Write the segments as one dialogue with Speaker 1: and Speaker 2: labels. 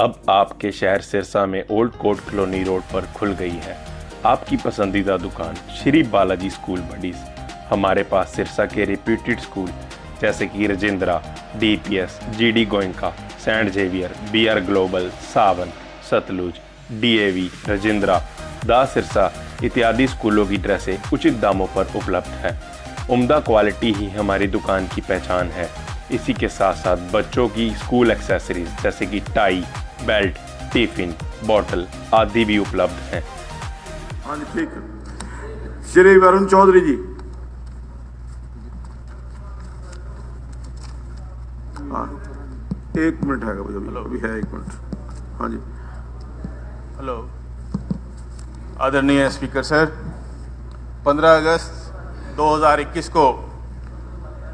Speaker 1: अब आपके शहर सिरसा में ओल्ड कोर्ट कॉलोनी रोड पर खुल गई है आपकी पसंदीदा दुकान श्री बालाजी स्कूल बडीज। हमारे पास सिरसा के रिप्यूटेड स्कूल जैसे कि Rajendra, DPS, GD Goenka, Saint Xavier, BR global, Sawan, Satluj, DAV, Rajendra, दा सिरसा इत्यादि स्कूलों की ड्रेसें उचित दामों पर उपलब्ध है। उम्दा क्वालिटी ही हमारी दुकान की पहचान है। इसी के साथ साथ बच्चों की स्कूल एक्सेसरीज जैसे कि टाई, बेल्ट, टिफिन, बॉटल आदि भी उपलब्ध हैं।
Speaker 2: हाँ जी, ठीक है। श्री वरुण चौधरी जी। हाँ, 1 मिनट है अभी है 1 मिनट। हाँ जी।
Speaker 3: हेलो आदरणीय स्पीकर सर, 15 अगस्त 2021 को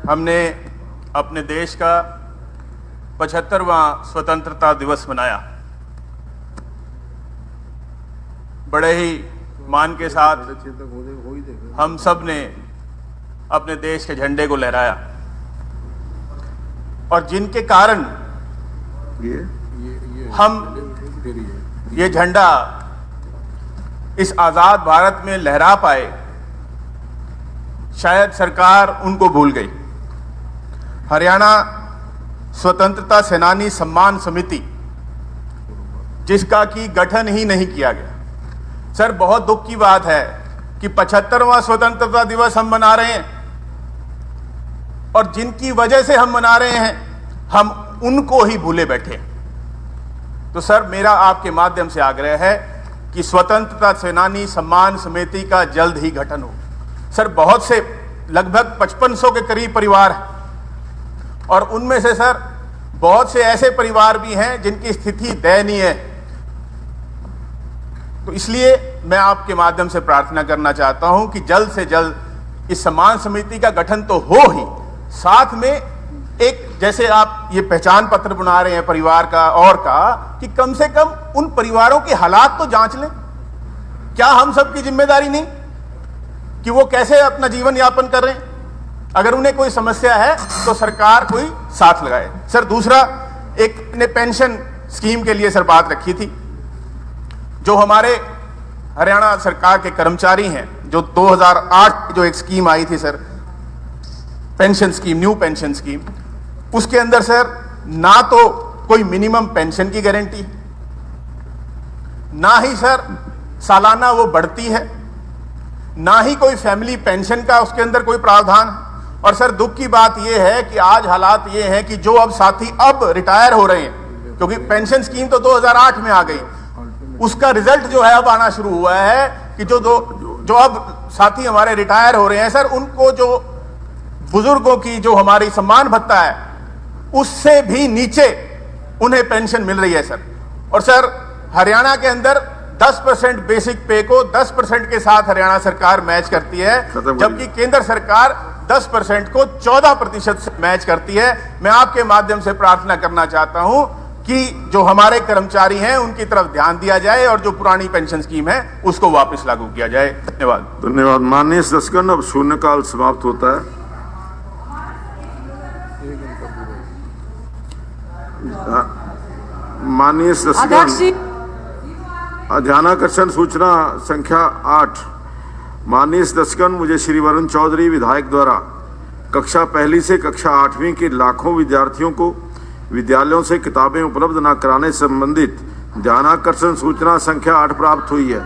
Speaker 3: हमने अपने देश का 75वां स्वतंत्रता दिवस मनाया। बड़े ही मान के साथ हम सब ने अपने देश के झंडे को लहराया और जिनके कारण हम ये झंडा इस आजाद भारत में लहरा पाए, शायद सरकार उनको भूल गई। हरियाणा स्वतंत्रता सेनानी सम्मान समिति, जिसका कि गठन ही नहीं किया गया। सर, बहुत दुख की बात है कि 75वां स्वतंत्रता दिवस हम मना रहे हैं और जिनकी वजह से हम मना रहे हैं, हम उनको ही भूले बैठे। तो सर, मेरा आपके माध्यम से आग्रह है कि स्वतंत्रता सेनानी सम्मान समिति का जल्द ही गठन हो। सर, बहुत से लगभग 5500 के करीब परिवार हैं और उनमें से सर बहुत से ऐसे परिवार भी हैं जिनकी स्थिति दयनीय है। तो इसलिए मैं आपके माध्यम से प्रार्थना करना चाहता हूं कि जल्द से जल्द इस सम्मान समिति का गठन तो हो ही, साथ में एक जैसे आप ये पहचान पत्र बना रहे हैं परिवार का और का, कि कम से कम उन परिवारों के हालात तो जांच लें। क्या हम सबकी जिम्मेदारी नहीं कि वो कैसे अपना जीवन यापन कर रहे हैं? अगर उन्हें कोई समस्या है तो सरकार कोई साथ लगाए। सर, दूसरा, एक ने पेंशन स्कीम के लिए सर बात रखी थी। जो हमारे हरियाणा सरकार के कर्मचारी हैं, जो 2008 जो एक स्कीम आई थी sir, pension scheme, new pension scheme, उसके अंदर सर ना तो कोई मिनिमम पेंशन की गारंटी, ना ही सर सालाना वो बढ़ती है, ना ही कोई फैमिली पेंशन का उसके अंदर कोई प्रावधान है। और सर, दुख की बात यह है कि आज हालात ये हैं कि जो अब साथी अब रिटायर हो रहे हैं, क्योंकि पेंशन स्कीम तो 2008 में आ गई, उसका रिजल्ट जो है अब आना शुरू हुआ है कि जो अब साथी हमारे रिटायर हो रहे हैं सर, उनको जो बुजुर्गों की जो हमारी सम्मान भत्ता है उससे भी नीचे उन्हें पेंशन मिल रही है सर। और सर, हरियाणा के अंदर 10% बेसिक पे को 10% के साथ हरियाणा सरकार मैच करती है, जबकि केंद्र सरकार 10% को 14% से मैच करती है। मैं आपके माध्यम से प्रार्थना करना चाहता हूं कि जो हमारे कर्मचारी हैं उनकी तरफ ध्यान दिया जाए और जो पुरानी पेंशन स्कीम है उसको वापस लागू किया जाए। धन्यवाद।
Speaker 2: धन्यवाद। माननीय सदस्यगण, अब शून्यकाल समाप्त होता है। माननीय सदस्यगण, ध्यानाकर्षण सूचना संख्या 8। माननीय सदस्यगण, मुझे श्री वरुण चौधरी विधायक द्वारा कक्षा 1 से कक्षा 8वीं के लाखों विद्यार्थियों को विद्यालयों से किताबें उपलब्ध न कराने संबंधित ध्यानाकर्षण सूचना संख्या 8 प्राप्त हुई है।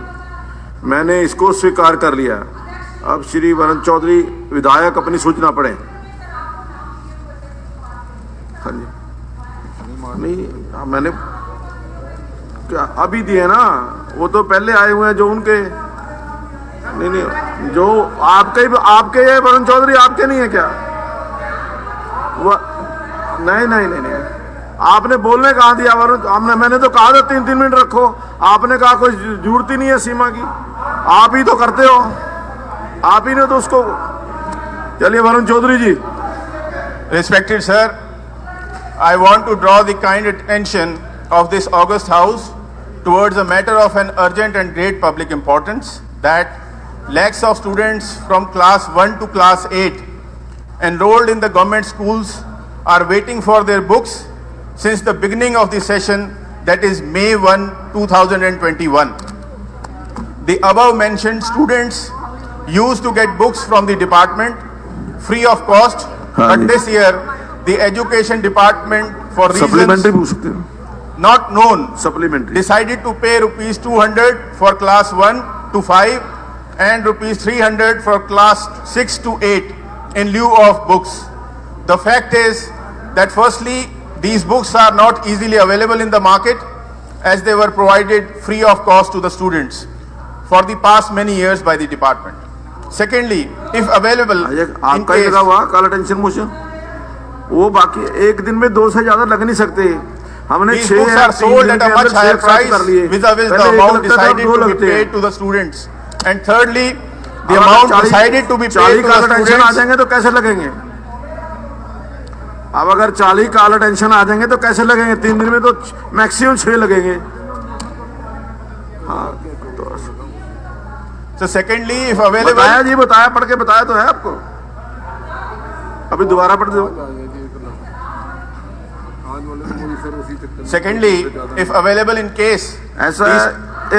Speaker 2: मैंने इसको स्वीकार कर लिया है। अब श्री वरुण चौधरी विधायक अपनी सूचना पढ़ें। हाँ जी। नहीं, मैंने क्या अभी दिए ना, वो तो पहले आए हुए हैं जो उनके नहीं, जो आपके ये वरुण चौधरी आपके नहीं है क्या? नहीं, आपने बोलने कहा दिया वरुण, मैंने तो कहा था 3-3 मिनट रखो, आपने कहा कोई जरूरत ही नहीं है सीमा की, आप ही तो करते हो, आप ही ने तो उसको। चलिए वरुण चौधरी जी।
Speaker 3: Respected sir, I want to draw the kind attention of this august house towards a matter of an urgent and great public importance, that lakhs of students from class 1 to class 8 enrolled in the government schools are waiting for their books since the beginning of the session that is May 1, 2021. The above mentioned students used to get books from the department free of cost, but this year the education department, for
Speaker 2: supplementary
Speaker 3: reasons
Speaker 2: पूछ सकते हो,
Speaker 3: not known,
Speaker 2: supplementary
Speaker 3: decided to pay rupees 200 for class 1 to 5 and rupees 300 for class 6 to 8 in lieu of books. The fact is that firstly, these books are not easily available in the market as they were provided free of cost to the students for the past many years by the department. Secondly, if available in
Speaker 2: आपका ही
Speaker 3: case,
Speaker 2: लगा हुआ काला tension motion, वो बाकी एक दिन में 2 से ज्यादा लग नहीं सकते। हमने
Speaker 3: these
Speaker 2: 6
Speaker 3: books
Speaker 2: या
Speaker 3: are
Speaker 2: 3
Speaker 3: sold
Speaker 2: दिन
Speaker 3: at
Speaker 2: के
Speaker 3: a much
Speaker 2: अंदर
Speaker 3: higher
Speaker 2: 6
Speaker 3: price
Speaker 2: कर लिए,
Speaker 3: vis-a-vis the
Speaker 2: पहले एक
Speaker 3: amount
Speaker 2: लगता था,
Speaker 3: decided
Speaker 2: 2
Speaker 3: to be
Speaker 2: लगते हैं।
Speaker 3: paid to the students. And thirdly, the
Speaker 2: अब
Speaker 3: amount
Speaker 2: अगर
Speaker 3: decided to be
Speaker 2: 40
Speaker 3: paid to
Speaker 2: काला
Speaker 3: the
Speaker 2: टेंशन आ
Speaker 3: students.
Speaker 2: जाएंगे तो कैसे लगेंगे? अब अगर 40 काला टेंशन आ जाएंगे तो कैसे लगेंगे? 3 दिन में तो मैक्सिमम 6 लगेंगे। हाँ, तो
Speaker 3: So secondly, if available,
Speaker 2: बताया जी, बताया, पढ़ के बताया तो है आपको। अभी दोबारा पढ़ दो।
Speaker 3: secondly, if available in case
Speaker 2: ऐसा है,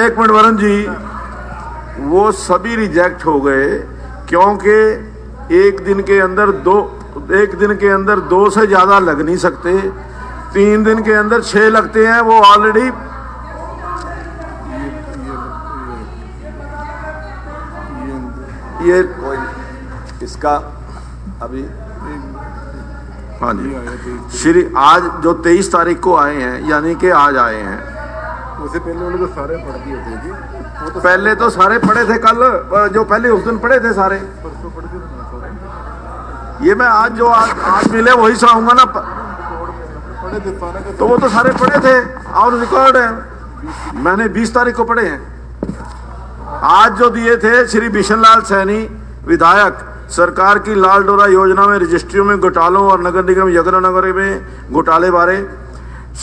Speaker 2: 1 मिनट वरुण जी, वो सभी रिजेक्ट हो गए क्योंकि एक दिन के अंदर 2 से ज्यादा लग नहीं सकते। 3 दिन के अंदर 6 लगते हैं, वो ऑलरेडी ये
Speaker 4: इसका अभी
Speaker 2: हाँ जी श्री आज जो 23 तारीख को आए हैं, यानी कि आज आए हैं,
Speaker 4: उससे पहले उन्होंने तो सारे पढ़ दिए थे जी, वो तो
Speaker 2: पहले तो सारे पढ़े थे, कल जो पहले उस दिन पढ़े थे सारे,
Speaker 4: परसों पढ़ दिए थे ना सारे,
Speaker 2: ये मैं आज जो आज मिले वही सुनाऊंगा ना,
Speaker 4: पढ़े थे सारे के
Speaker 2: तो वो तो सारे पढ़े थे और रिकॉर्ड है, मैंने 20 तारीख को पढ़े हैं। आज जो दिए थे श्री बिशन लाल सैनी विधायक, सरकार की लाल डोरा योजना में रजिस्ट्रियों में घोटालों और नगर निगम यमुनानगर में घोटाले बारे,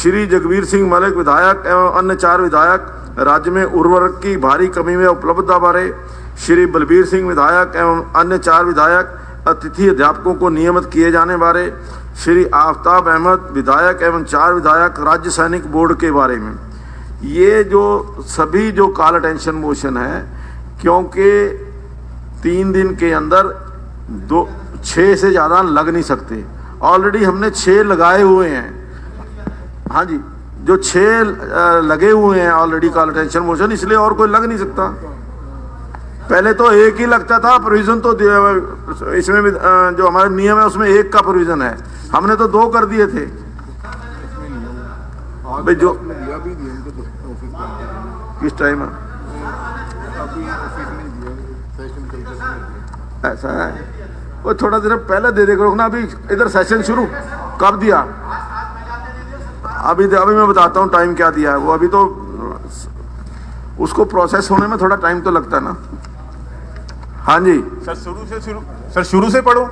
Speaker 2: श्री जगबीर सिंह मलिक विधायक एवं अन्य 4 विधायक, राज्य में उर्वरक की भारी कमी में उपलब्धता बारे, श्री बलबीर सिंह विधायक एवं अन्य 4 विधायक, अतिथि अध्यापकों को नियमित किए जाने बारे, श्री आफ्ताब अहमद विधायक एवं 4 विधायक, राज्य सैनिक बोर्ड के बारे में। ये जो सभी जो काला टेंशन मोशन है, क्योंकि 3 दिन के अंदर 6 से ज़्यादा लग नहीं सकते। ऑलरेडी हमने 6 लगाए हुए हैं। हाँ जी, जो 6 लगे हुए हैं ऑलरेडी काला टेंशन मोशन, इसलिए और कोई लग नहीं सकता। पहले तो 1 ही लगता था, प्रोविजन तो इसमें भी जो हमारा नियम है उसमें 1 का प्रोविजन है, हमने तो 2 कर दिए थे। भाई जो
Speaker 4: दिया भी दिया उनको ऑफिस में,
Speaker 2: किस टाइम है
Speaker 4: अभी ऑफिस नहीं दिया, सेशन कल तक नहीं दिया।
Speaker 2: ऐसा है, वो थोड़ा देर पहले दे देगा ना, अभी इधर सेशन शुरू कब दिया, अभी मैं बताता हूँ टाइम क्या दिया है। वो अभी तो उसको प्रोसेस होने में थोड़ा टाइम तो लगता है ना। हाँ जी
Speaker 3: सर शुरू से पढ़ो।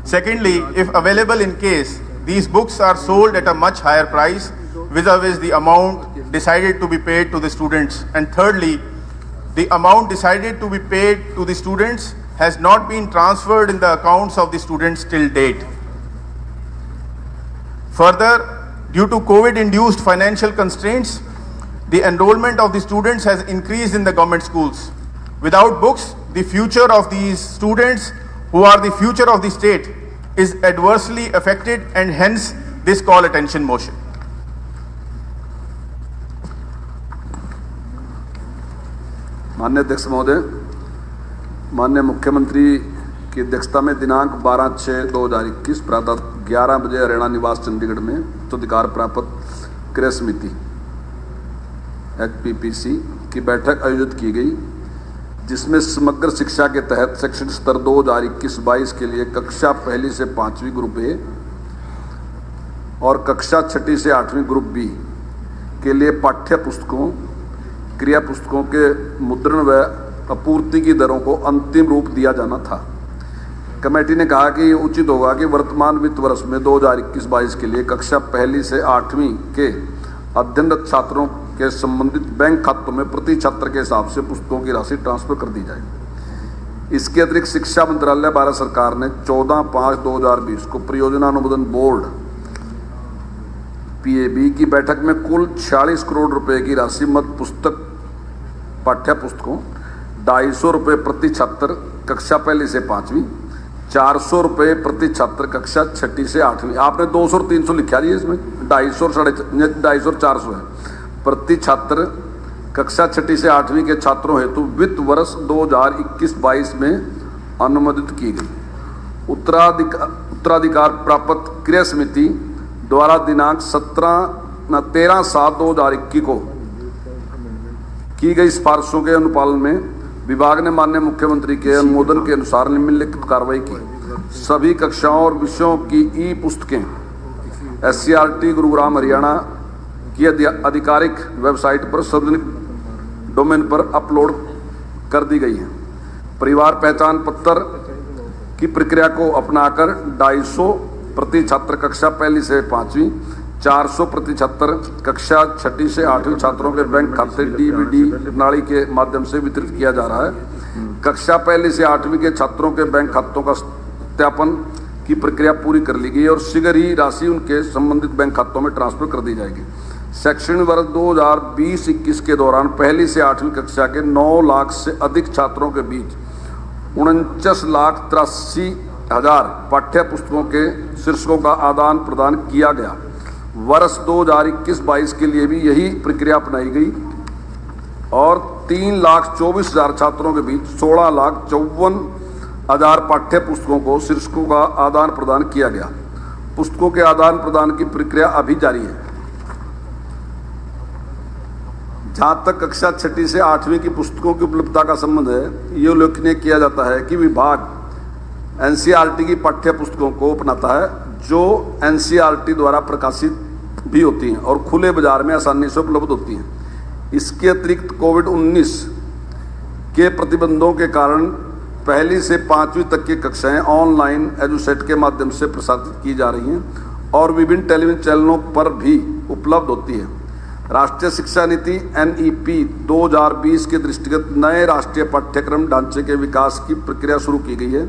Speaker 3: Secondly, if available in case these books are sold at a much higher price vis-a-vis the amount decided to be paid to the students. And thirdly, the amount decided to be paid to the students has not been transferred in the accounts of the students till date. Further, due to COVID-induced financial constraints, the enrollment of the students has increased in the government schools. Without books, the future of these students, who are the future of the state, is adversely affected, and hence this call attention motion.
Speaker 4: माननीय अध्यक्ष महोदय, माननीय मुख्यमंत्री की अध्यक्षता में दिनांक 12/6/2021 प्रातः 11 बजे हरियाणा निवास चंडीगढ़ में उत्तराधिकार प्राप्त क्रय समिति HPPC की बैठक आयोजित की गई, जिसमें समग्र शिक्षा के तहत शैक्षणिक स्तर 2021-22 के लिए कक्षा 1 से 5वीं ग्रुप ए और कक्षा 6 से 8वीं ग्रुप बी के लिए पाठ्य पुस्तकों, क्रिया पुस्तकों के मुद्रण व आपूर्ति की दरों को अंतिम रूप दिया जाना था। कमेटी ने कहा कि ये उचित होगा कि वर्तमान वित्त वर्ष में 2021-22 के लिए कक्षा 1 से 8वीं के अध्ययनरत छात्रों के संबंधित बैंक खातों में प्रति छात्र के हिसाब से पुस्तकों की राशि ट्रांसफर कर दी जाए। इसके अतिरिक्त शिक्षा मंत्रालय भारत सरकार ने 14/5/2020 को परियोजना अनुमोदन बोर्ड पीएबी की बैठक में कुल 46 करोड़ रुपए की राशि मध्य पुस्तक पाठ्य पुस्तकों 250 रुपये प्रति छात्र कक्षा पहली से पाँचवीं, 400 रुपये प्रति छात्र कक्षा छठी से आठवीं। आपने 200 और 300 लिखा जी, इसमें 250 और 250 और 400 है प्रति छात्र कक्षा छठी से आठवीं के छात्रों हेतु वित्त वर्ष 2021-22 में अनुमोदित की गई। उत्तराधिकार प्राप्त क्रिया समिति द्वारा दिनांक 13/7/2021 को की गई सिफारिशों के अनुपालन में विभाग ने माननीय मुख्यमंत्री के अनुमोदन के अनुसार निम्नलिखित कार्रवाई की। सभी कक्षाओं और विषयों की ई पुस्तकें SCERT गुरुग्राम हरियाणा की आधिकारिक वेबसाइट पर सार्वजनिक डोमेन पर अपलोड कर दी गई है। परिवार पहचान पत्र की प्रक्रिया को अपनाकर 250 प्रति छात्र कक्षा पहली से पाँचवीं, 400 प्रति छात्र कक्षा छठी से आठवीं छात्रों के बैंक खाते DBD प्रणाली के माध्यम से वितरित किया जा रहा है। कक्षा पहली से आठवीं के छात्रों के बैंक खातों का सत्यापन की प्रक्रिया पूरी कर ली गई और शीघ्र ही राशि उनके संबंधित बैंक खातों में ट्रांसफर कर दी जाएगी। शैक्षणिक वर्ष 2020-21 के दौरान पहली से आठवीं कक्षा के 9 लाख से अधिक छात्रों के बीच 49,83,000 पाठ्य पुस्तकों के शीर्षकों का आदान प्रदान किया गया। वर्ष 2021-22 के लिए भी यही प्रक्रिया अपनाई गई और 3,24,000 छात्रों के बीच 16,54,000 पाठ्य पुस्तकों को शीर्षकों का आदान प्रदान किया गया। पुस्तकों के आदान प्रदान की प्रक्रिया अभी जारी है। जहाँ तक कक्षा छठी से आठवीं की पुस्तकों की उपलब्धता का संबंध है, ये उल्लेखनीय किया जाता है कि विभाग NCERT की पाठ्य पुस्तकों को अपनाता है जो NCERT द्वारा प्रकाशित भी होती हैं और खुले बाजार में आसानी से उपलब्ध होती हैं। इसके अतिरिक्त कोविड-19 के प्रतिबंधों के कारण पहली से पाँचवीं तक की कक्षाएं ऑनलाइन एजुसेट के माध्यम से प्रसारित की जा रही हैं और विभिन्न टेलीविजन चैनलों पर भी उपलब्ध होती है। राष्ट्रीय शिक्षा नीति NEP 2020 के दृष्टिगत नए राष्ट्रीय पाठ्यक्रम ढांचे के विकास की प्रक्रिया शुरू की गई है,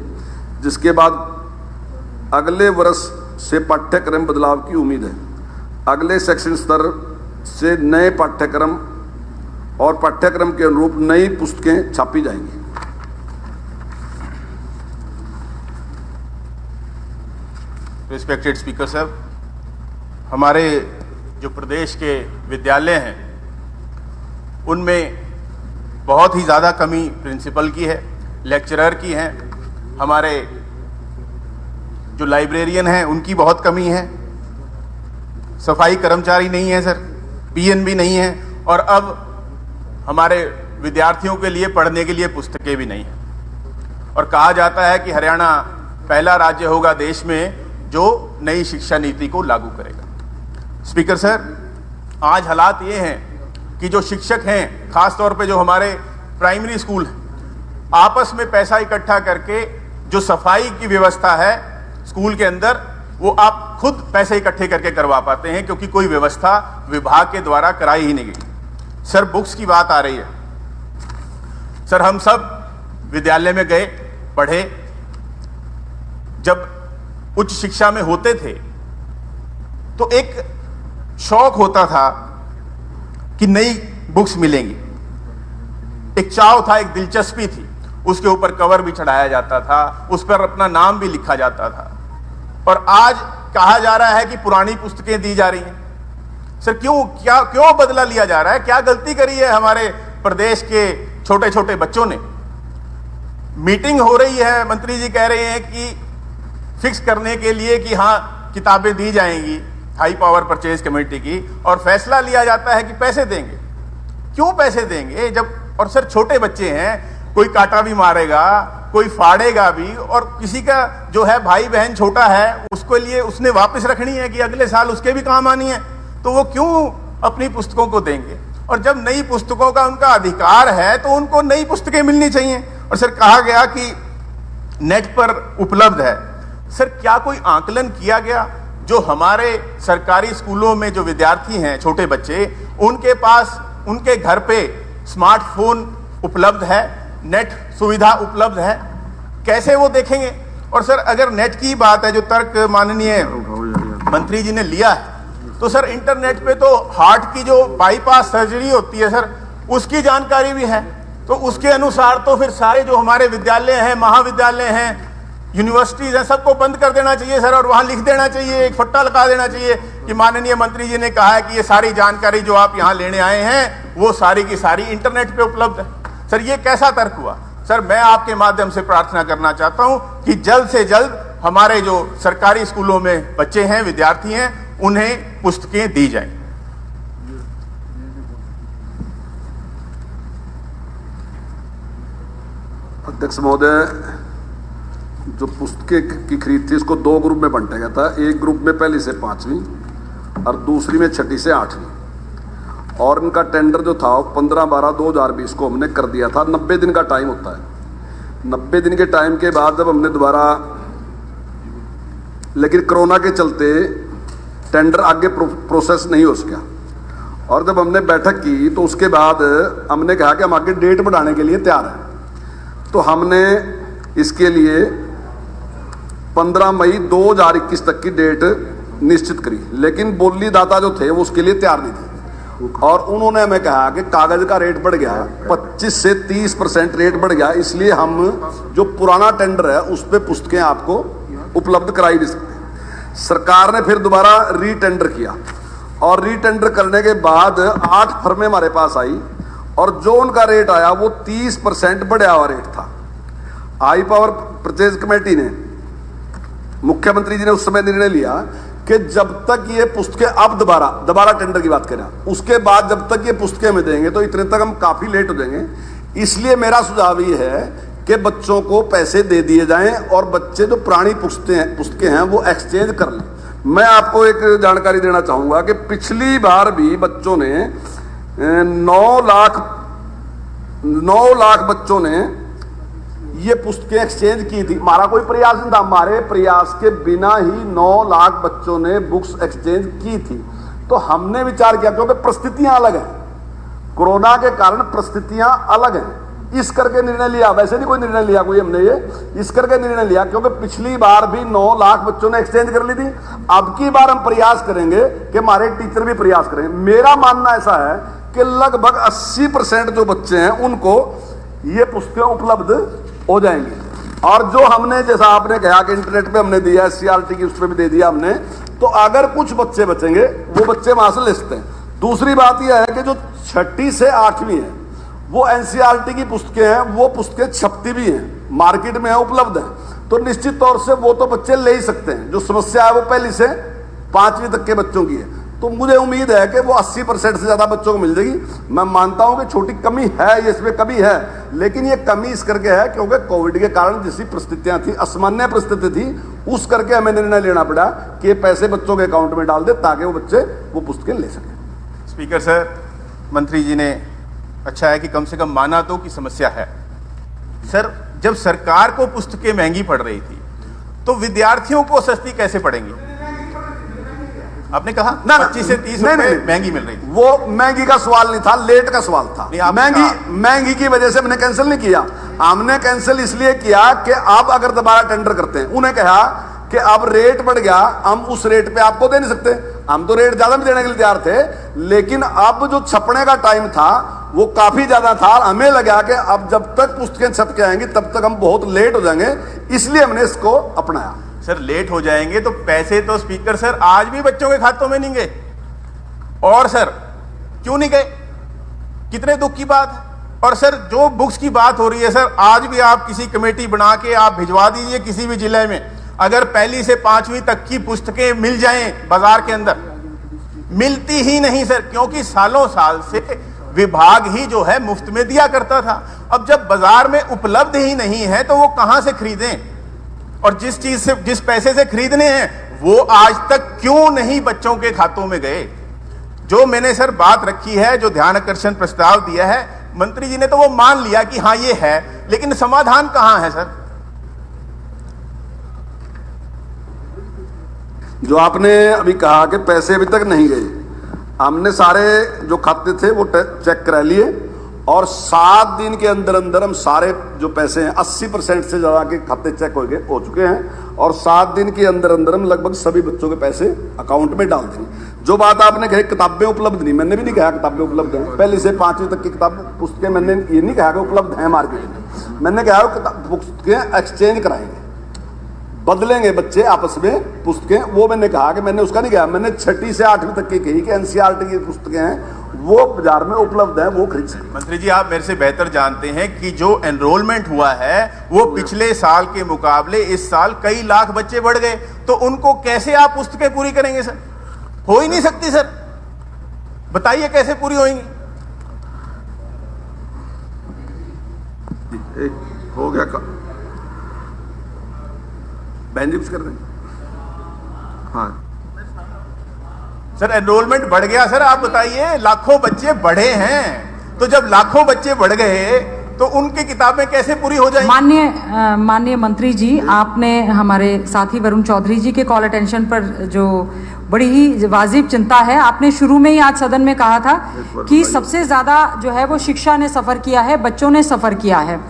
Speaker 4: जिसके बाद अगले वर्ष से पाठ्यक्रम बदलाव की उम्मीद है। अगले शैक्षणिक स्तर से नए पाठ्यक्रम और पाठ्यक्रम के अनुरूप नई पुस्तकें छापी जाएंगी।
Speaker 3: रिस्पेक्टेड स्पीकर साहब, हमारे जो प्रदेश के विद्यालय हैं उनमें बहुत ही ज़्यादा कमी प्रिंसिपल की है, लेक्चरर की है, हमारे जो लाइब्रेरियन हैं उनकी बहुत कमी है, सफाई कर्मचारी नहीं है सर, PN भी नहीं है और अब हमारे विद्यार्थियों के लिए पढ़ने के लिए पुस्तकें भी नहीं हैं। और कहा जाता है कि हरियाणा पहला राज्य होगा देश में जो नई शिक्षा नीति को लागू करेगा। स्पीकर सर, आज हालात ये हैं कि जो शिक्षक हैं, खास तौर पे जो हमारे प्राइमरी स्कूल हैं, आपस में पैसा इकट्ठा करके जो सफाई की व्यवस्था है स्कूल के अंदर, वो आप खुद पैसे इकट्ठे करके करवा पाते हैं क्योंकि कोई व्यवस्था विभाग के द्वारा कराई ही नहीं गई। सर, बुक्स की बात आ रही है। सर, हम सब विद्यालय में गए, पढ़े, जब उच्च शिक्षा में होते थे तो एक शौक होता था कि नई बुक्स मिलेंगी, एक चाव था, एक दिलचस्पी थी, उसके ऊपर कवर भी चढ़ाया जाता था, उस पर अपना नाम भी लिखा जाता था। और आज कहा जा रहा है कि पुरानी पुस्तकें दी जा रही हैं। सर, क्यों बदला लिया जा रहा है? क्या गलती करी है हमारे प्रदेश के छोटे छोटे बच्चों ने? मीटिंग हो रही है, मंत्री जी कह रहे हैं कि फिक्स करने के लिए कि हाँ किताबें दी जाएंगी हाई पावर परचेज कमेटी की, और फैसला लिया जाता है कि पैसे देंगे। क्यों पैसे देंगे जब? और सर, छोटे बच्चे हैं, कोई कांटा भी मारेगा, कोई फाड़ेगा भी, और किसी का जो है भाई बहन छोटा है उसके लिए उसने वापस रखनी है कि अगले साल उसके भी काम आनी है, तो वो क्यों अपनी पुस्तकों को देंगे? और जब नई पुस्तकों का उनका अधिकार है तो उनको नई पुस्तकें मिलनी चाहिए। और सर, कहा गया कि नेट पर उपलब्ध है। सर, क्या कोई आकलन किया गया जो हमारे सरकारी स्कूलों में जो विद्यार्थी हैं, छोटे बच्चे, उनके पास उनके घर पे स्मार्टफोन उपलब्ध है, नेट सुविधा उपलब्ध है, कैसे वो देखेंगे? और सर, अगर नेट की बात है, जो तर्क माननीय मंत्री जी ने लिया है तो सर इंटरनेट पे तो हार्ट की जो बाईपास सर्जरी होती है सर, उसकी जानकारी भी है। तो उसके अनुसार तो फिर सारे जो हमारे विद्यालय हैं, महाविद्यालय हैं, यूनिवर्सिटीज हैं, सबको बंद कर देना चाहिए सर, और वहां लिख देना चाहिए, एक फट्टा लगा देना चाहिए कि माननीय मंत्री जी ने कहा है कि ये सारी जानकारी जो आप यहां लेने आए हैं वो सारी की सारी इंटरनेट पे उपलब्ध है। सर ये कैसा तर्क हुआ? सर मैं आपके माध्यम से प्रार्थना करना चाहता हूं कि जल्द से जल्द हमारे जो सरकारी स्कूलों में बच्चे हैं, विद्यार्थी हैं, उन्हें पुस्तकें दी जाएं।
Speaker 4: अध्यक्ष महोदय, जो पुस्तकें की खरीद थी इसको 2 ग्रुप में बांटा गया था। एक ग्रुप में पहली से 5वीं और दूसरी में 6ठी से 8वीं, और इनका टेंडर जो था 15/12/2020 को हमने कर दिया था। 90 दिन का टाइम होता है। 90 दिन के टाइम के बाद जब हमने दोबारा, लेकिन कोरोना के चलते टेंडर आगे प्रोसेस नहीं हो सका, और जब हमने बैठक की तो उसके बाद हमने कहा कि हम आगे डेट बढ़ाने के लिए तैयार हैं। तो हमने इसके लिए 15 मई 2021 तक की डेट निश्चित करी, लेकिन बोली दाता जो थे वो उसके लिए तैयार नहीं थे, और उन्होंने हमें कहा कि कागज का रेट बढ़ गया, 25 से 30% रेट बढ़ गया, इसलिए हम जो पुराना टेंडर है उस पर पुस्तकें आपको उपलब्ध कराई नहीं सकते। सरकार ने फिर दोबारा रीटेंडर किया, और रीटेंडर करने के बाद 8 फर्में हमारे पास आई, और जो उनका रेट आया वो 30% बढ़ा हुआ रेट था। हाई पावर परचेज कमेटी ने, मुख्यमंत्री जी ने उस समय निर्णय लिया कि जब तक ये पुस्तकें, अब दोबारा टेंडर की बात करें, उसके बाद जब तक ये पुस्तकें हमें देंगे तो इतने तक हम काफी लेट हो जाएंगे। इसलिए मेरा सुझाव ये है कि बच्चों को पैसे दे दिए जाएं और बच्चे जो पुरानी पुस्तकें हैं वो एक्सचेंज कर लें। मैं आपको एक जानकारी देना चाहूंगा कि पिछली बार भी बच्चों ने 9 लाख बच्चों ने ये पुस्तकें एक्सचेंज की थी। हमारा कोई प्रयास नहीं था, हमारे प्रयास के बिना ही 9 लाख बच्चों ने बुक्स एक्सचेंज की थी। तो हमने विचार किया, क्योंकि परिस्थितियां अलग हैं, कोरोना के कारण परिस्थितियां अलग हैं, इस करके निर्णय लिया। वैसे नहीं कोई निर्णय लिया कोई हमने, ये इस करके निर्णय लिया क्योंकि पिछली बार भी 9 लाख बच्चों ने एक्सचेंज कर ली थी। अब की बार हम प्रयास करेंगे कि हमारे टीचर भी प्रयास करें। मेरा मानना ऐसा है कि लगभग 80% जो बच्चे हैं उनको ये पुस्तकें उपलब्ध हो जाएंगी। और जो हमने, जैसा आपने कहा कि इंटरनेट पे हमने दिया, SCRT की उस पर भी दे दिया हमने, तो अगर कुछ बच्चे बचेंगे वो बच्चे वहां से ले सकते हैं। दूसरी बात यह है कि जो 6ठी से 8वीं है वो NCERT की पुस्तकें हैं, वो पुस्तकें छपती भी हैं, मार्केट में है, उपलब्ध है, तो निश्चित तौर से वो तो बच्चे ले ही सकते हैं। जो समस्या है वो पहली से 5वीं तक के बच्चों की है, तो मुझे उम्मीद है कि वो 80% से ज्यादा बच्चों को मिल जाएगी। मैं मानता हूं कि छोटी कमी है, ये इसमें कमी है, लेकिन ये कमी इस करके है क्योंकि कोविड के कारण जैसी परिस्थितियां थी, असामान्य परिस्थिति थी, उस करके हमें निर्णय लेना पड़ा कि ये पैसे बच्चों के अकाउंट में डाल दे ताकि वो बच्चे वो पुस्तकें ले सकें।
Speaker 3: स्पीकर सर, मंत्री जी ने अच्छा है कि कम से कम माना तो कि समस्या है। सर, जब सरकार को पुस्तकें महंगी पड़ रही थी तो विद्यार्थियों को सस्ती कैसे पड़ेंगी? आपने कहा 25 से 30 रुपए महंगी मिल रही थी।
Speaker 4: वो महंगी का सवाल नहीं था, लेट का सवाल था। महंगी की वजह से हमने कैंसिल नहीं किया। हमने कैंसिल इसलिए किया कि अब अगर दोबारा टेंडर करते हैं, उन्हें कहा कि अब रेट बढ़ गया, हम उस रेट पे आपको दे नहीं सकते। हम तो रेट ज्यादा भी देने के लिए तैयार थे, लेकिन अब जो छपने का टाइम था वो काफी ज्यादा था। हमें लगा कि अब जब तक पुस्तकें छप के आएंगी तब तक हम बहुत लेट हो जाएंगे, इसलिए हमने इसको अपनाया।
Speaker 3: सर, लेट हो जाएंगे तो पैसे तो स्पीकर सर आज भी बच्चों के खातों में नहीं गए। और सर, क्यों नहीं गए? कितने दुख की बात है। और सर, जो बुक्स की बात हो रही है सर, आज भी आप किसी कमेटी बना के आप भिजवा दीजिए किसी भी जिले में, अगर पहली से 5वीं तक की पुस्तकें मिल जाएं बाजार के अंदर, मिलती ही नहीं सर, क्योंकि सालों साल से विभाग ही जो है मुफ्त में दिया करता था। अब जब बाजार में उपलब्ध ही नहीं है तो वो कहां से खरीदें? और जिस चीज से, जिस पैसे से खरीदने हैं वो आज तक क्यों नहीं बच्चों के खातों में गए? जो मैंने सर बात रखी है, जो ध्यान आकर्षण प्रस्ताव दिया है, मंत्री जी ने तो वो मान लिया कि हाँ ये है, लेकिन समाधान कहां है सर?
Speaker 4: जो आपने अभी कहा कि पैसे अभी तक नहीं गए, हमने सारे जो खाते थे वो चेक करा लिए और 7 दिन के अंदर अंदर हम सारे जो पैसे हैं 80% से ज्यादा के खाते चेक हो चुके हैं, और 7 दिन के अंदर अंदर हम लगभग सभी बच्चों के पैसे अकाउंट में डाल देंगे। जो बात आपने कही किताबें उपलब्ध नहीं, मैंने भी नहीं कहा किताबें उपलब्ध हैं। पहली से 5वीं तक की किताब पुस्तकें मैंने ये नहीं कहा कि उपलब्ध हैं मार्केट में, मैंने कहा पुस्तकें एक्सचेंज कराएंगे, बदलेंगे बच्चे आपस में पुस्तकें, वो मैंने कहा कि मैंने उसका नहीं कहा। मैंने 6ठी से 8वीं तक की कही कि एनसीईआरटी की पुस्तकें हैं वो बाजार में उपलब्ध है, वो खरीद सकते।
Speaker 3: मंत्री जी, आप मेरे से बेहतर जानते हैं कि जो एनरोलमेंट हुआ है वो पिछले साल के मुकाबले इस साल कई लाख बच्चे बढ़ गए, तो उनको कैसे आप पुस्तकें पूरी करेंगे सर? हो ही नहीं सकती सर, बताइए कैसे पूरी होंगी?
Speaker 2: हो गया
Speaker 4: बहन जी कुछ कर रहे हैं?
Speaker 2: हाँ
Speaker 3: सर एनरोलमेंट बढ़ गया सर, आप बताइए, लाखों बच्चे बढ़े हैं, तो जब लाखों बच्चे बढ़ गए तो उनकी किताबें कैसे पूरी हो जाएंगी?
Speaker 5: माननीय मंत्री जी, आपने हमारे साथी वरुण चौधरी जी के कॉल अटेंशन पर जो बड़ी ही वाजिब चिंता है, आपने शुरू में ही आज सदन में कहा था कि सबसे ज़्यादा जो है वो शिक्षा ने सफ़र किया है, बच्चों ने सफ़र किया है।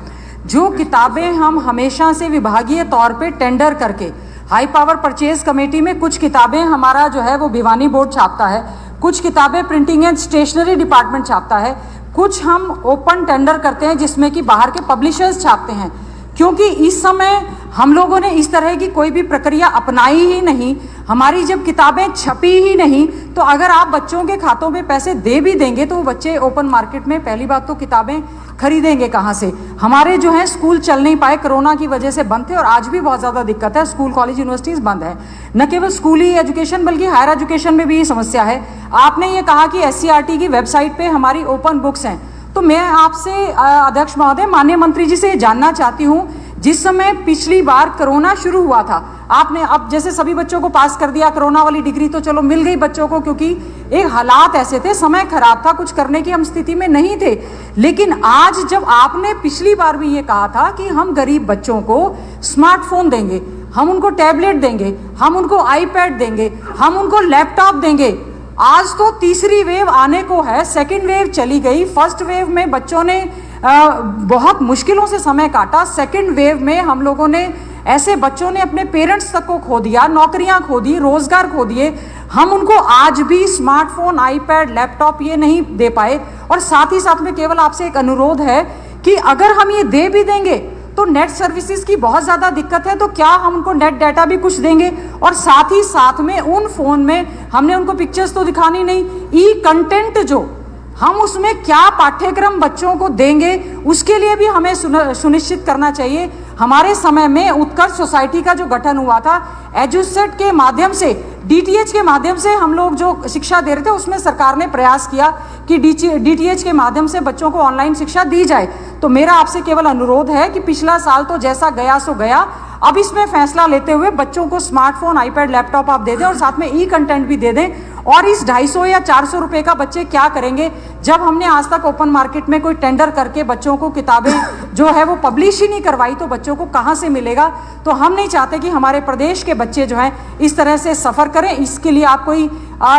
Speaker 5: जो किताबें हम हमेशा से विभागीय तौर पे टेंडर करके, हाई पावर परचेज कमेटी में कुछ किताबें हमारा जो है वो भिवानी बोर्ड छापता है, कुछ किताबें प्रिंटिंग एंड स्टेशनरी डिपार्टमेंट छापता है, कुछ हम ओपन टेंडर करते हैं जिसमें कि बाहर के पब्लिशर्स छापते हैं। क्योंकि इस समय हम लोगों ने इस तरह की कोई भी प्रक्रिया अपनाई ही नहीं, हमारी जब किताबें छपी ही नहीं, तो अगर आप बच्चों के खातों में पैसे दे भी देंगे तो वो बच्चे ओपन मार्केट में पहली बात तो किताबें खरीदेंगे कहाँ से? हमारे जो है स्कूल चल नहीं पाए, कोरोना की वजह से बंद थे और आज भी बहुत ज़्यादा दिक्कत है, स्कूल कॉलेज यूनिवर्सिटीज़ बंद है। न केवल स्कूली एजुकेशन बल्कि हायर एजुकेशन में भी ये समस्या है। आपने ये कहा कि एससीईआरटी की वेबसाइट पे हमारी ओपन बुक्स हैं, तो मैं आपसे अध्यक्ष महोदय, माननीय मंत्री जी से जानना चाहती हूँ, जिस समय पिछली बार कोरोना शुरू हुआ था, आपने अब जैसे सभी बच्चों को पास कर दिया, कोरोना वाली डिग्री तो चलो मिल गई बच्चों को, क्योंकि एक हालात ऐसे थे, समय खराब था, कुछ करने की हम स्थिति में नहीं थे। लेकिन आज जब आपने पिछली बार भी ये कहा था कि हम गरीब बच्चों को स्मार्टफोन देंगे, हम उनको टैबलेट देंगे, हम उनको आईपैड देंगे, हम उनको लैपटॉप देंगे, आज तो तीसरी वेव आने को है, सेकेंड वेव चली गई, फर्स्ट वेव में बच्चों ने बहुत मुश्किलों से समय काटा, सेकेंड वेव में हम लोगों ने ऐसे बच्चों ने अपने पेरेंट्स तक को खो दिया, नौकरियां खो दी, रोजगार खो दिए। हम उनको आज भी स्मार्टफोन, आईपैड, लैपटॉप ये नहीं दे पाए। और साथ ही साथ में केवल आपसे एक अनुरोध है कि अगर हम ये दे भी देंगे तो नेट सर्विसेज की बहुत ज़्यादा दिक्कत है, तो क्या हम उनको नेट डाटा भी कुछ देंगे? और साथ ही साथ में उन फोन में हमने उनको पिक्चर्स तो दिखानी नहीं, ई कंटेंट जो हम उसमें क्या पाठ्यक्रम बच्चों को देंगे उसके लिए भी हमें सुनिश्चित करना चाहिए। हमारे समय में उत्कर्ष सोसाइटी का जो गठन हुआ था, एजुसेट के माध्यम से, डीटीएच के माध्यम से हम लोग जो शिक्षा दे रहे थे, उसमें सरकार ने प्रयास किया कि डीटीएच के माध्यम से बच्चों को ऑनलाइन शिक्षा दी जाए। तो मेरा आपसे केवल अनुरोध है कि पिछला साल तो जैसा गया सो गया, अब इसमें फैसला लेते हुए बच्चों को स्मार्टफोन, आईपैड, लैपटॉप आप दे दें और साथ में ई कंटेंट भी दे दें। और इस 250 या 400 रुपए का बच्चे क्या करेंगे? जब हमने आज तक ओपन मार्केट में कोई टेंडर करके बच्चों को किताबें जो है वो पब्लिश ही नहीं करवाई, तो बच्चों को कहाँ से मिलेगा? तो हम नहीं चाहते कि हमारे प्रदेश के बच्चे जो हैं इस तरह से सफ़र करें। इसके लिए आप कोई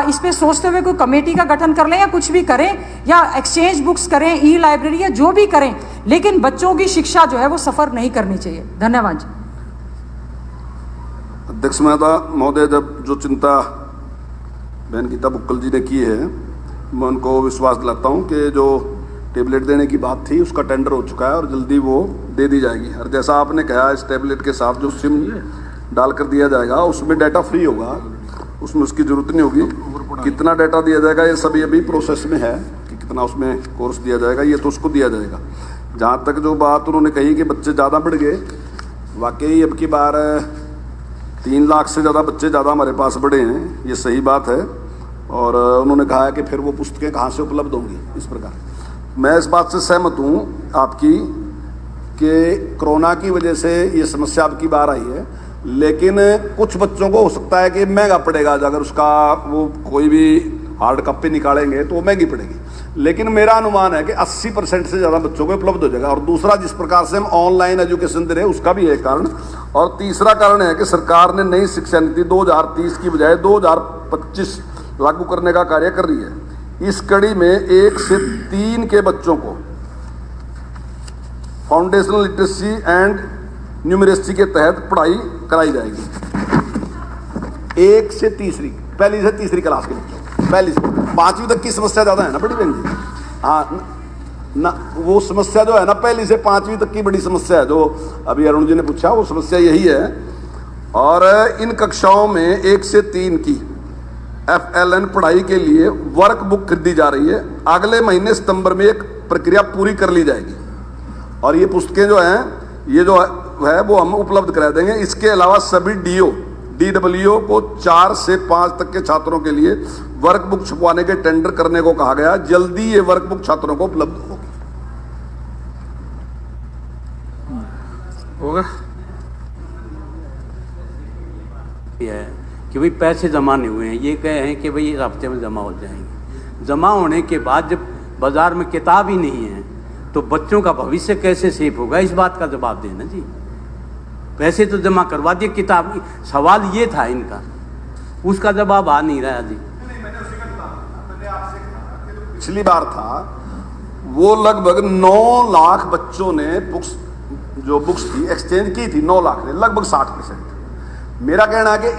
Speaker 5: इस पे सोचते हुए कोई कमेटी का गठन कर लें या कुछ भी करें, या एक्सचेंज बुक्स करें, ई लाइब्रेरी या जो भी करें, लेकिन बच्चों की शिक्षा जो है वो सफ़र नहीं करनी चाहिए। धन्यवाद जी।
Speaker 4: अध्यक्ष महोदय, जब जो चिंता बहन गीता बुक्कल जी ने की है, मैं उनको विश्वास दिलाता हूँ कि जो टेबलेट देने की बात थी उसका टेंडर हो चुका है और जल्दी वो दे दी जाएगी। और जैसा आपने कहा, इस टेबलेट के साथ जो सिम डाल कर दिया जाएगा उसमें डाटा फ्री होगा, उसमें उसकी ज़रूरत नहीं होगी। कितना डाटा दिया जाएगा ये सभी अभी प्रोसेस में है कि कितना उसमें कोर्स दिया जाएगा, ये तो उसको दिया जाएगा। जहाँ तक जो बात उन्होंने कही कि बच्चे ज़्यादा बढ़ गए, वाकई अब की बार 3 लाख से ज़्यादा बच्चे ज़्यादा हमारे पास बढ़े हैं, ये सही बात है। और उन्होंने कहा है कि फिर वो पुस्तकें कहाँ से उपलब्ध होंगी। इस प्रकार मैं इस बात से सहमत हूँ आपकी कि कोरोना की वजह से ये समस्या अब की बार आई है, लेकिन कुछ बच्चों को हो सकता है कि महंगा पड़ेगा, अगर उसका वो कोई भी हार्ड कॉपी निकालेंगे तो वो महंगी पड़ेगी। लेकिन मेरा अनुमान है कि 80% से ज़्यादा बच्चों को उपलब्ध हो जाएगा। और दूसरा, जिस प्रकार से हम ऑनलाइन एजुकेशन दे रहे हैं उसका भी एक कारण, और तीसरा कारण है कि सरकार ने नई शिक्षा नीति 2030 की बजाय 2025 लागू करने का कार्य कर रही है। इस कड़ी में 1 से 3 के बच्चों को फाउंडेशनल लिटरेसी एंड न्यूमरेसी के तहत पढ़ाई कराई जाएगी। 1 से तीसरी, पहली से तीसरी क्लास के बच्चों। पहली से 5वीं तक की समस्या ज़्यादा है ना बड़ी बहन जी। हाँ ना, वो समस्या जो है ना पहली से 5वीं तक की बड़ी समस्या है, जो अभी अरुण जी ने पूछा, वो समस्या यही है। और इन कक्षाओं में 1 से 3 की FLN पढ़ाई के लिए वर्क बुक खरीदी जा रही है। अगले महीने सितंबर में एक प्रक्रिया पूरी कर ली जाएगी और ये पुस्तकें जो हैं, ये जो है वो हम उपलब्ध करा देंगे। इसके अलावा सभी DWO को 4 से 5 तक के छात्रों के लिए वर्क बुक छपवाने के टेंडर करने को कहा गया। जल्दी ये वर्क बुक छात्रों को उपलब्ध होगी।
Speaker 6: होगा है कि भाई पैसे जमा नहीं हुए हैं, ये कहे हैं कि भाई हफ्ते में जमा हो जाएंगे। जमा होने के बाद जब बाजार में किताब ही नहीं है तो बच्चों का भविष्य कैसे सेफ होगा, इस बात का जवाब देना जी। पैसे तो जमा करवा दिए, किताब, सवाल ये था इनका, उसका जवाब आ नहीं रहा जी।
Speaker 4: पिछली बार था वो लगभग 9 लाख बच्चों ने बुक्स थी एक्सचेंज की थी, 9 लाख ने, लगभग 60%। मेरा कहना है कि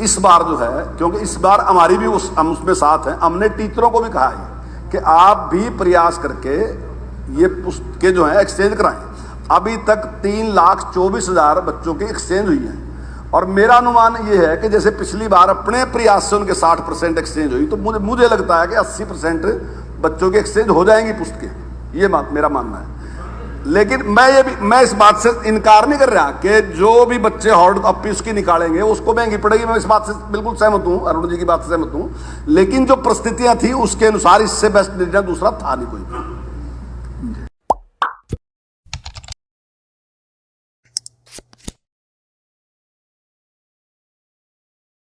Speaker 4: इस बार जो है, क्योंकि इस बार हमारी भी हम उसमें साथ हैं, हमने टीचरों को भी कहा है कि आप भी प्रयास करके ये पुस्तकें जो है एक्सचेंज कराएं। अभी तक 3,24,000 बच्चों की एक्सचेंज हुई है और मेरा अनुमान ये है कि जैसे पिछली बार अपने प्रयास से उनके 60% एक्सचेंज हुई, तो मुझे लगता है कि 80% बच्चों की एक्सचेंज हो जाएंगी पुस्तकें, ये बात मेरा मानना है। लेकिन मैं इस बात से इनकार नहीं कर रहा कि जो भी बच्चे हार्ड कॉपी उसकी निकालेंगे उसको महंगी पड़ेगी, मैं इस बात से बिल्कुल सहमत हूँ, अरुण जी की बात से सहमत हूँ। लेकिन जो परिस्थितियां थी उसके अनुसार इससे बेस्ट निर्णय दूसरा था नहीं कोई।